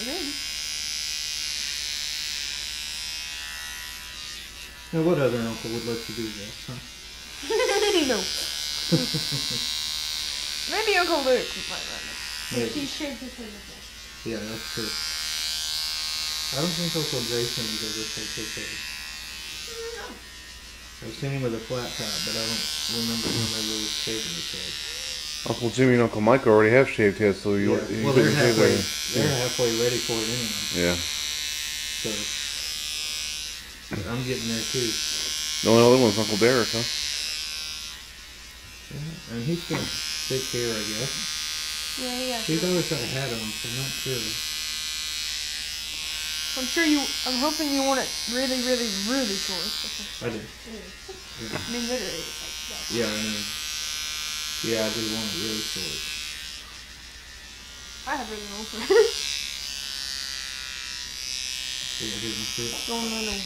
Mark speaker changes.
Speaker 1: Maybe.
Speaker 2: Now, what other uncle would let you do that, huh?
Speaker 1: No. Maybe Uncle Luke might let me.
Speaker 2: Maybe.
Speaker 3: He shaved his head with that.
Speaker 2: Yeah, that's true. I don't think Uncle Jason would ever take his head.
Speaker 1: No.
Speaker 2: I've seen him with a flat top, but I don't remember him ever shaving his head.
Speaker 4: Uncle Jimmy and Uncle Mike already have shaved heads, so you.
Speaker 2: Yeah.
Speaker 4: You
Speaker 2: Well,
Speaker 4: couldn't shave
Speaker 2: they're
Speaker 4: their-
Speaker 2: halfway ready for it anyway.
Speaker 4: Yeah.
Speaker 2: So I'm getting there too.
Speaker 4: The only other one's Uncle Derek, huh?
Speaker 2: Yeah, and he's got thick hair, I guess.
Speaker 3: Yeah, yeah.
Speaker 2: He's always got a hat on, so I'm not sure.
Speaker 1: I'm hoping you want it really, really, really short.
Speaker 2: I do.
Speaker 1: I mean, literally, it's like that.
Speaker 2: Yeah, I mean, yeah, I do want it really short.
Speaker 1: I have really long hair.
Speaker 2: Yeah, here's my shit.
Speaker 1: Don't know.